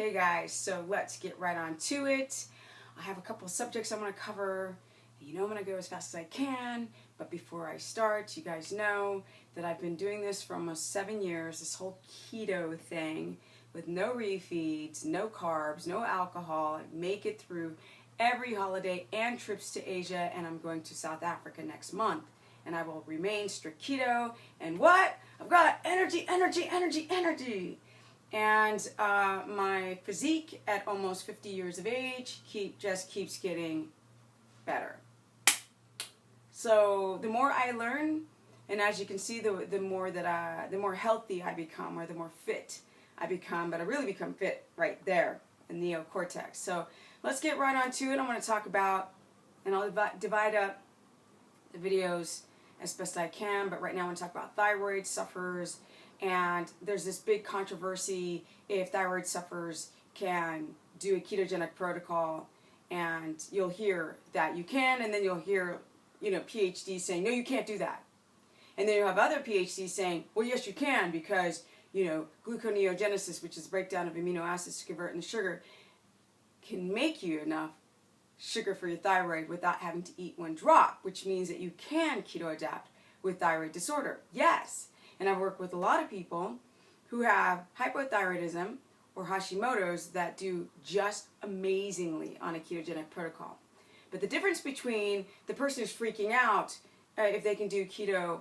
Okay guys, so let's get right on to it. I have a couple of subjects I want to cover. You know I'm going to go as fast as I can, but before I start, you guys know that I've been doing this for almost 7 years, this whole keto thing, with no refeeds, no carbs, no alcohol. I make it through every holiday and trips to Asia, and I'm going to South Africa next month. And I will remain strict keto, and what? I've got energy. And my physique at almost 50 years of age just keeps getting better. So the more I learn, and as you can see, the more healthy I become, or the more fit I become. But I really become fit right there in the neocortex. So let's get right on to it. I want to talk about, and I'll divide up the videos as best I can, but right now I want to talk about thyroid sufferers. And there's this big controversy if thyroid sufferers can do a ketogenic protocol, and you'll hear that you can, and then you'll hear, PhDs saying, no, you can't do that. And then you have other PhDs saying, well, yes, you can, because, gluconeogenesis, which is breakdown of amino acids to convert into sugar, can make you enough sugar for your thyroid without having to eat one drop, which means that you can keto adapt with thyroid disorder. Yes. And I've worked with a lot of people who have hypothyroidism or Hashimoto's that do just amazingly on a ketogenic protocol. But the difference between the person who's freaking out if they can do keto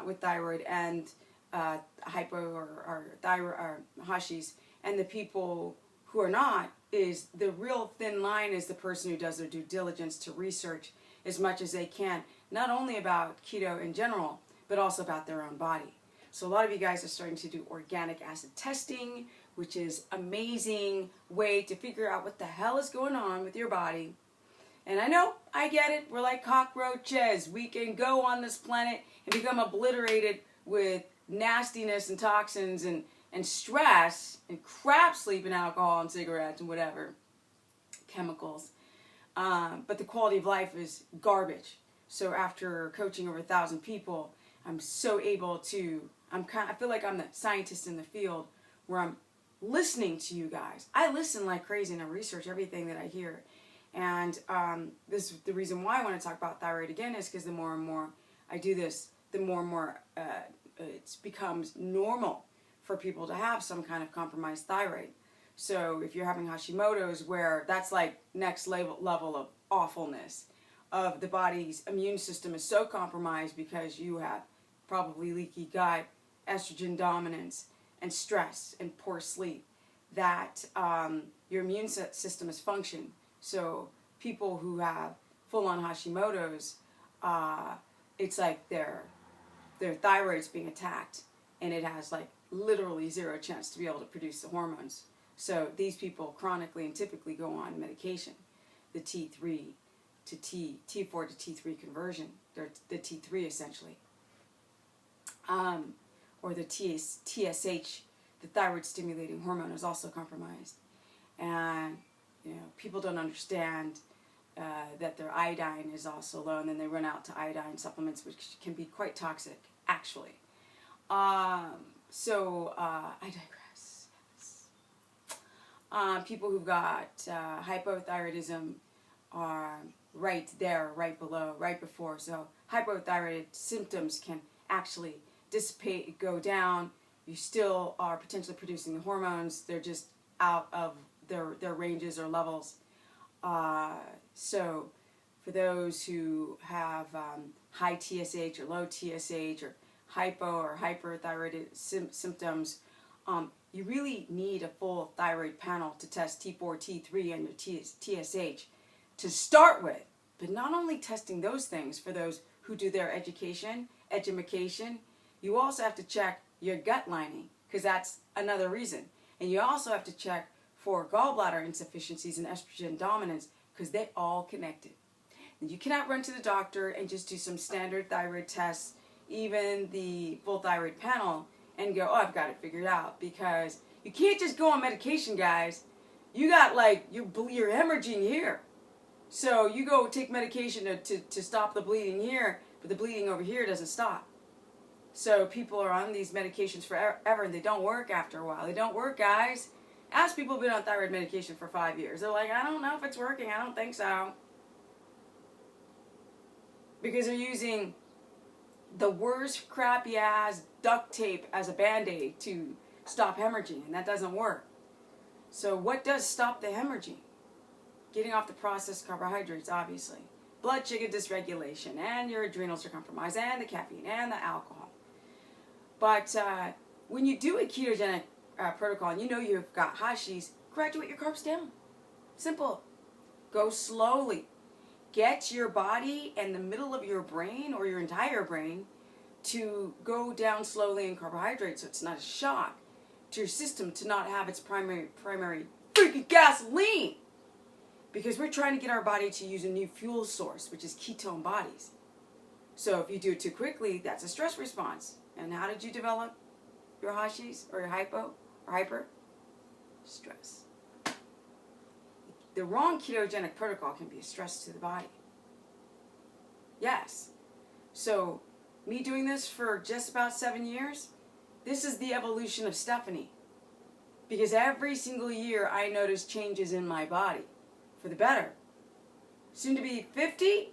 with thyroid and hypo or thyroid or Hashis, and the people who are not, is the real thin line is the person who does their due diligence to research as much as they can, not only about keto in general, but also about their own body. So a lot of you guys are starting to do organic acid testing, which is an amazing way to figure out what the hell is going on with your body. And I know, I get it, we're like cockroaches. We can go on this planet and become obliterated with nastiness and toxins and stress and crap sleep and alcohol and cigarettes and whatever, chemicals. But the quality of life is garbage. So after coaching over 1,000 people, I'm so able to, I feel like I'm the scientist in the field where I'm listening to you guys. I listen like crazy and I research everything that I hear. And this is the reason why I want to talk about thyroid again, is because the more and more I do this, the more and more it becomes normal for people to have some kind of compromised thyroid. So if you're having Hashimoto's, where that's like next level of awfulness, of the body's immune system is so compromised because you have probably leaky gut, estrogen dominance, and stress and poor sleep, that your immune system is functioning. So people who have full-on Hashimoto's, it's like their thyroid's being attacked, and it has like literally zero chance to be able to produce the hormones. So these people chronically and typically go on medication, the T4 to T3 conversion, the T3 essentially, or the TSH, the thyroid stimulating hormone, is also compromised. And people don't understand that their iodine is also low, and then they run out to iodine supplements, which can be quite toxic, actually. So I digress. People who've got hypothyroidism are right there, right below, right before. So hypothyroid symptoms can actually dissipate, go down. You still are potentially producing the hormones. They're just out of their ranges or levels. So for those who have high TSH or low TSH or hypo or hyperthyroid symptoms, you really need a full thyroid panel to test T4, T3, and your TSH to start with. But not only testing those things for those who do their education, you also have to check your gut lining, because that's another reason. And you also have to check for gallbladder insufficiencies and estrogen dominance, because they all connected. And you cannot run to the doctor and just do some standard thyroid tests, even the full thyroid panel, and go, oh, I've got it figured out. Because you can't just go on medication, guys. You got you're hemorrhaging here. So you go take medication to stop the bleeding here, but the bleeding over here doesn't stop. So people are on these medications forever, and they don't work after a while. They don't work, guys. Ask people who've been on thyroid medication for 5 years. They're like, I don't know if it's working. I don't think so. Because they're using the worst crappy ass duct tape as a band-aid to stop hemorrhaging, and that doesn't work. So what does stop the hemorrhaging? Getting off the processed carbohydrates, obviously. Blood sugar dysregulation, and your adrenals are compromised, and the caffeine, and the alcohol. But when you do a ketogenic protocol, and you know you've got Hashis, graduate your carbs down. Simple. Go slowly. Get your body and the middle of your brain, or your entire brain, to go down slowly in carbohydrates, so it's not a shock to your system to not have its primary freaking gasoline. Because we're trying to get our body to use a new fuel source, which is ketone bodies. So if you do it too quickly, that's a stress response. And how did you develop your Hashis or your hypo or hyper? Stress. The wrong ketogenic protocol can be a stress to the body. Yes. So me doing this for just about 7 years, this is the evolution of Stephanie. Because every single year I notice changes in my body for the better. Soon to be 50?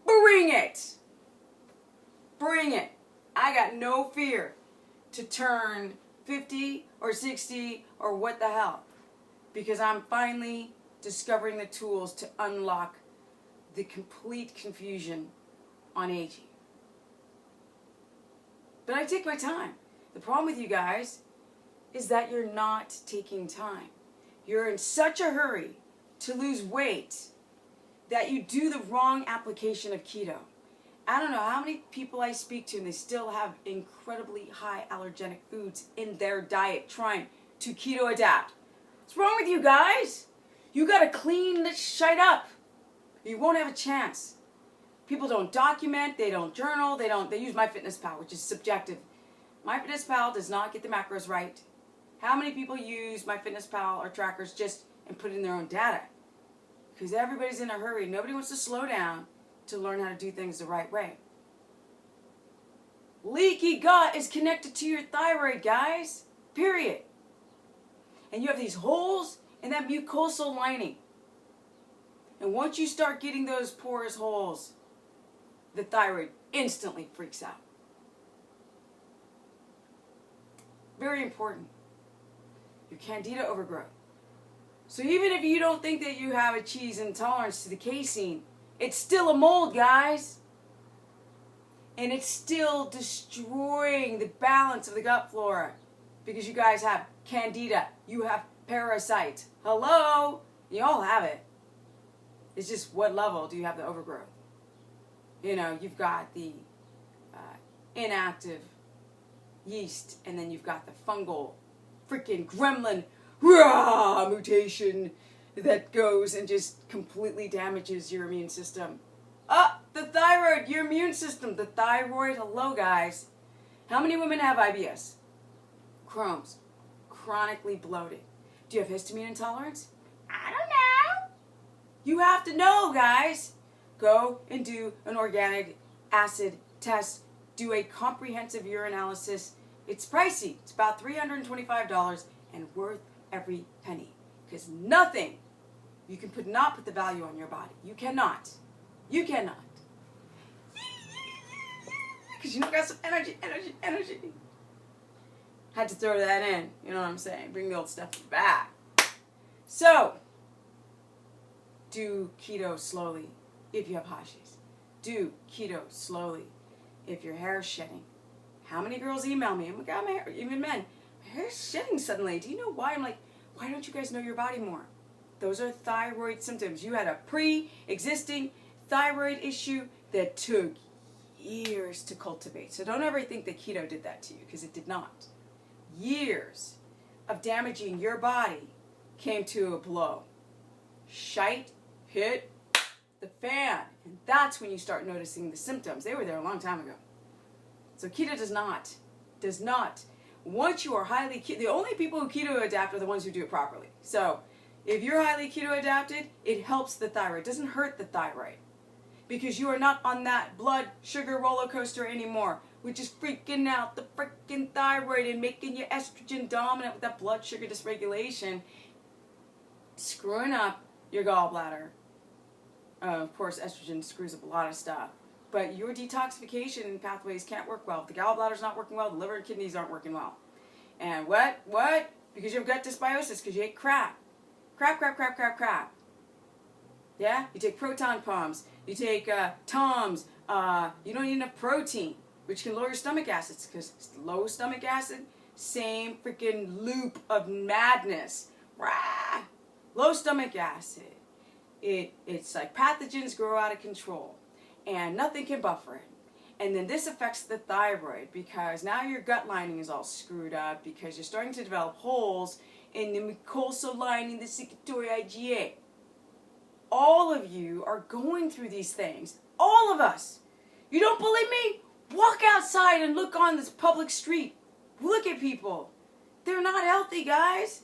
Bring it! Bring it! I got no fear to turn 50 or 60 or what the hell. Because I'm finally discovering the tools to unlock the complete confusion on aging. But I take my time. The problem with you guys is that you're not taking time. You're in such a hurry to lose weight that you do the wrong application of keto. I don't know how many people I speak to and they still have incredibly high allergenic foods in their diet trying to keto adapt. What's wrong with you guys? You gotta clean this shit up. You won't have a chance. People don't document, they don't journal, they use MyFitnessPal, which is subjective. MyFitnessPal does not get the macros right. How many people use MyFitnessPal or trackers just and put in their own data? Because everybody's in a hurry. Nobody wants to slow down to learn how to do things the right way. Leaky gut is connected to your thyroid, guys. Period. And you have these holes in that mucosal lining. And once you start getting those porous holes, the thyroid instantly freaks out. Very important. Your candida overgrowth. So even if you don't think that you have a cheese intolerance to the casein, it's still a mold, guys. And it's still destroying the balance of the gut flora. Because you guys have candida. You have parasites. Hello? You all have it. It's just what level do you have the overgrowth? You know, you've got the inactive yeast, and then you've got the fungal freaking gremlin mutation that goes and just completely damages your immune system. The thyroid, your immune system, the thyroid. Hello, guys. How many women have IBS? Crohn's, chronically bloated. Do you have histamine intolerance? I don't know. You have to know, guys. Go and do an organic acid test. Do a comprehensive urinalysis. It's pricey. It's about $325 and worth every penny. Because nothing, you can not put the value on your body. You cannot. You cannot. Because you've got some energy. Had to throw that in. You know what I'm saying? Bring the old stuff back. So, do keto slowly if you have Hashis. Do keto slowly if your hair is shedding. How many girls email me? Oh my God, my hair, even men, my hair is shedding suddenly. Do you know why? I'm like, why don't you guys know your body more? Those are thyroid symptoms. You had a pre-existing thyroid issue that took years to cultivate. So don't ever think that keto did that to you, because it did not. Years of damaging your body came to a blow. Shite hit the fan. And that's when you start noticing the symptoms. They were there a long time ago. So keto does not. Once you are highly keto, the only people who keto adapt are the ones who do it properly. So if you're highly keto adapted, it helps the thyroid. It doesn't hurt the thyroid. Because you are not on that blood sugar roller coaster anymore which is freaking out the freaking thyroid and making you estrogen dominant with that blood sugar dysregulation, screwing up your gallbladder. Of course, estrogen screws up a lot of stuff. But your detoxification pathways can't work well. The gallbladder's not working well. The liver and kidneys aren't working well. And what? Because you have gut dysbiosis, because you ate crap. Crap. Yeah? You take proton pumps. You take Tums. You don't eat enough protein, which can lower your stomach acids, because low stomach acid, same freaking loop of madness. Rah! Low stomach acid. It's like pathogens grow out of control, and nothing can buffer it. And then this affects the thyroid, because now your gut lining is all screwed up, because you're starting to develop holes in the mucosal lining, the secretory IgA. All of you are going through these things. All of us. You don't believe me? Walk outside and look on this public street. Look at people. They're not healthy, guys.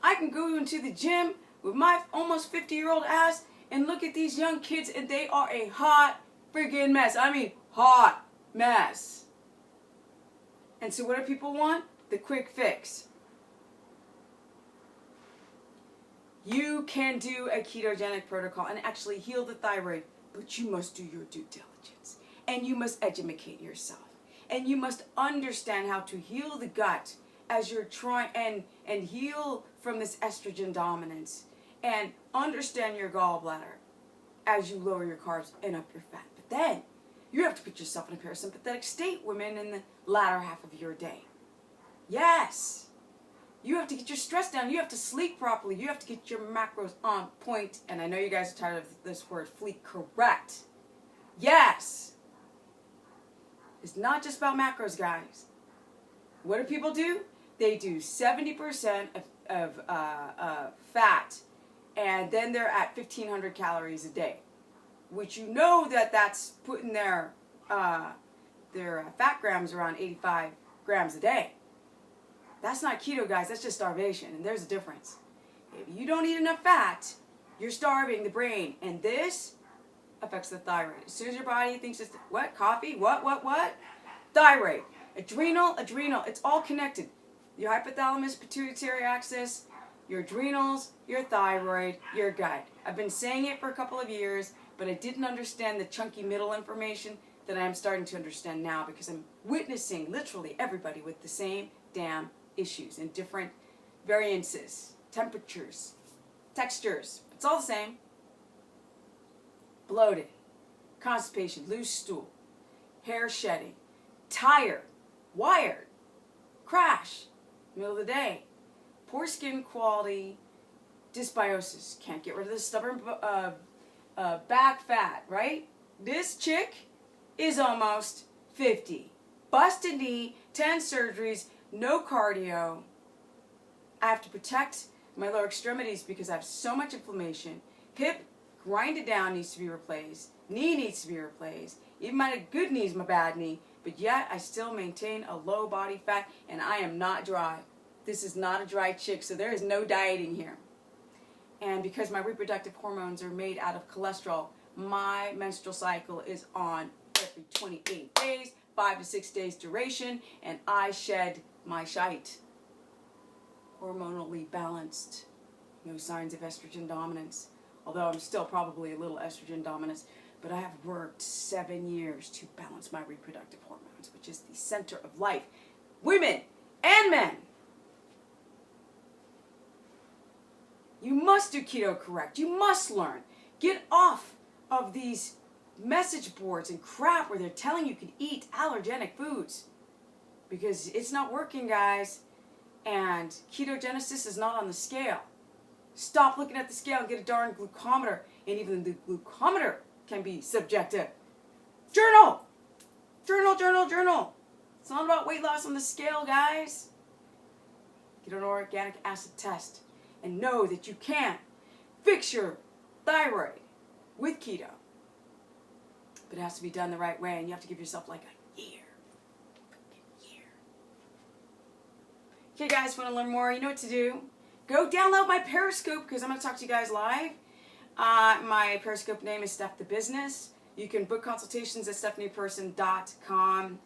I can go into the gym with my almost 50-year-old ass and look at these young kids, and they are a hot freaking mess. I mean, hot mess. And so what do people want? The quick fix. You can do a ketogenic protocol and actually heal the thyroid, but you must do your due diligence. And you must educate yourself. And you must understand how to heal the gut as you're trying and heal from this estrogen dominance. And understand your gallbladder as you lower your carbs and up your fat. But then you have to put yourself in a parasympathetic state, women, in the latter half of your day. Yes. You have to get your stress down. You have to sleep properly. You have to get your macros on point. And I know you guys are tired of this word, fleet correct. Yes. It's not just about macros, guys. What do people do? They do 70% of fat, and then they're at 1,500 calories a day, which you know that's putting their fat grams around 85 grams a day. That's not keto, guys. That's just starvation, and there's a difference. If you don't eat enough fat, you're starving the brain, and this affects the thyroid. As soon as your body thinks it's, what, coffee, what? Thyroid, adrenal, it's all connected. Your hypothalamus, pituitary axis, your adrenals, your thyroid, your gut. I've been saying it for a couple of years, but I didn't understand the chunky middle information that I am starting to understand now, because I'm witnessing literally everybody with the same damn issues in different variances, temperatures, textures. It's all the same. Bloated, constipation, loose stool, hair shedding, tired, wired, crash, middle of the day, poor skin quality, dysbiosis, can't get rid of the stubborn back fat, right? This chick is almost 50. Busted knee, 10 surgeries, no cardio. I have to protect my lower extremities because I have so much inflammation. Hip, grind it down, needs to be replaced. Knee needs to be replaced. Even my good knee is my bad knee. But yet, I still maintain a low body fat, and I am not dry. This is not a dry chick, so there is no dieting here. And because my reproductive hormones are made out of cholesterol, my menstrual cycle is on every 28 days, 5 to 6 days duration, and I shed my shite. Hormonally balanced. No signs of estrogen dominance. Although I'm still probably a little estrogen dominant. But I have worked 7 years to balance my reproductive hormones, which is the center of life. Women and men. You must do keto correct. You must learn. Get off of these message boards and crap where they're telling you can eat allergenic foods. Because it's not working, guys. And ketogenesis is not on the scale. Stop looking at the scale and get a darn glucometer. And even the glucometer can be subjective. Journal! Journal! It's not about weight loss on the scale, guys. Get an organic acid test and know that you can fix your thyroid with keto. But it has to be done the right way, and you have to give yourself like a year. Okay, guys, want to learn more? You know what to do. Go download my Periscope, because I'm going to talk to you guys live. My Periscope name is Steph the Business. You can book consultations at stephanieperson.com.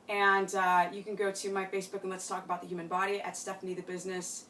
And you can go to my Facebook and Let's Talk About the Human Body at Stephanie the Business.